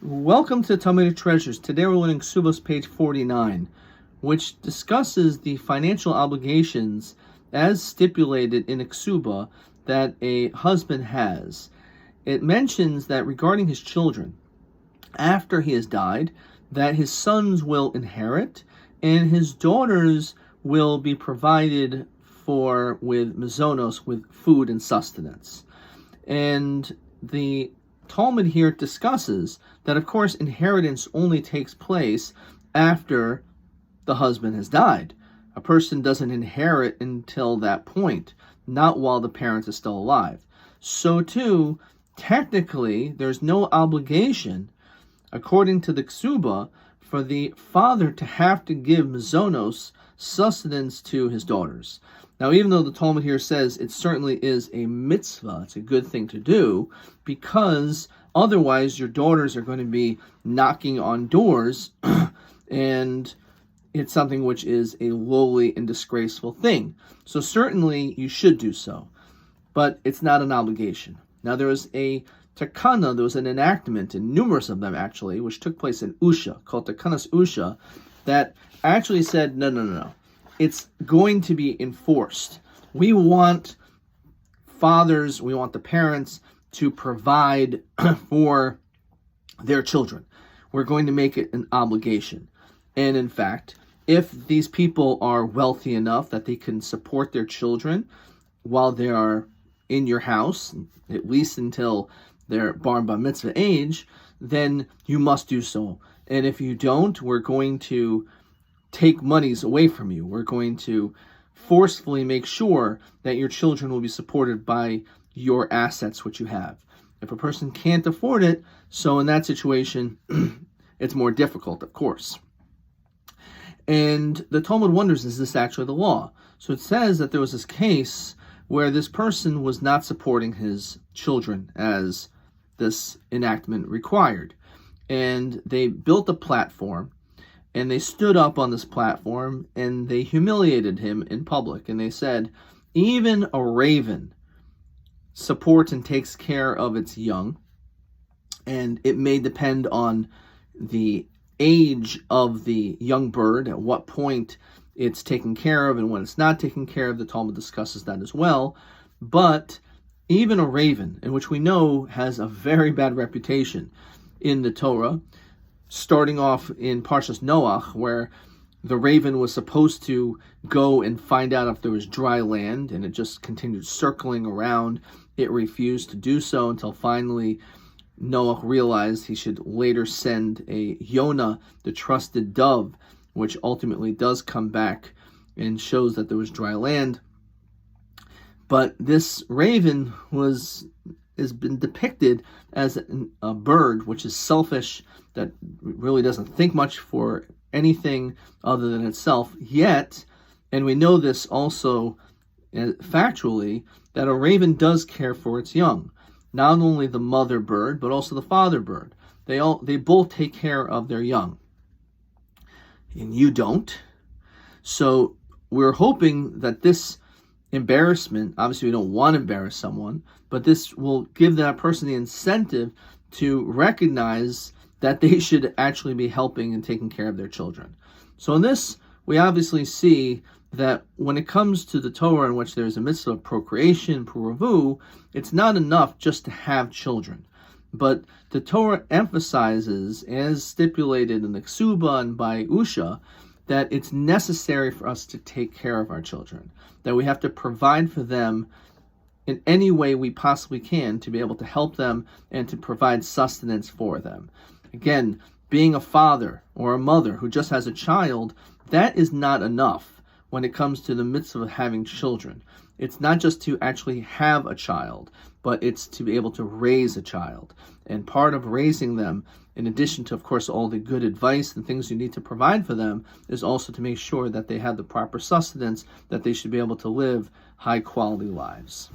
Welcome to Talmudic Treasures. Today we're learning Ketubot page 49, which discusses the financial obligations as stipulated in a Ketubot that a husband has. It mentions that regarding his children, after he has died, that his sons will inherit and his daughters will be provided for with mazonos, with food and sustenance. And the Talmud here discusses that, of course, inheritance only takes place after the husband has died. A person doesn't inherit until that point, not while the parent is still alive. So, too, technically, there's no obligation, according to the Ketubot, for the father to have to give mazonos, sustenance, to his daughters. Now, even though the Talmud here says it certainly is a mitzvah, it's a good thing to do, because otherwise your daughters are going to be knocking on doors, and it's something which is a lowly and disgraceful thing. So certainly you should do so, but it's not an obligation. Now, there was a takana, there was an enactment, and numerous of them actually, which took place in Usha, called Takanas Usha, that actually said, no. It's going to be enforced. We want fathers, we want the parents to provide for their children. We're going to make it an obligation. And in fact, if these people are wealthy enough that they can support their children while they are in your house, at least until they're bar mitzvah age, then you must do so. And if you don't, we're going to take monies away from you. We're going to forcefully make sure that your children will be supported by your assets which you have. If a person can't afford it, so in that situation, it's more difficult, of course. And the Talmud wonders, is this actually the law? So it says that there was this case where this person was not supporting his children as this enactment required. And they built a platform, and they stood up on this platform, and they humiliated him in public. And they said, even a raven supports and takes care of its young, and it may depend on the age of the young bird, at what point it's taken care of and when it's not taken care of. The Talmud discusses that as well. But even a raven, in which we know has a very bad reputation in the Torah, starting off in Parshas Noach, where the raven was supposed to go and find out if there was dry land, and it just continued circling around. It refused to do so until finally Noach realized he should later send a Yonah, the trusted dove, which ultimately does come back and shows that there was dry land. But this raven has been depicted as a bird which is selfish, that really doesn't think much for anything other than itself. Yet, and we know this also factually, that a raven does care for its young. Not only the mother bird, but also the father bird. They both take care of their young. And you don't. So we're hoping that this embarrassment, obviously we don't want to embarrass someone, but this will give that person the incentive to recognize that they should actually be helping and taking care of their children. So in this, we obviously see that when it comes to the Torah, in which there's a mitzvah of procreation, puravu, it's not enough just to have children. But the Torah emphasizes, as stipulated in the Ketubot and by Usha, that it's necessary for us to take care of our children, that we have to provide for them in any way we possibly can to be able to help them and to provide sustenance for them. Again, being a father or a mother who just has a child, that is not enough when it comes to the mitzvah of having children. It's not just to actually have a child, but it's to be able to raise a child. And part of raising them, in addition to, of course, all the good advice and things you need to provide for them, is also to make sure that they have the proper sustenance, that they should be able to live high-quality lives.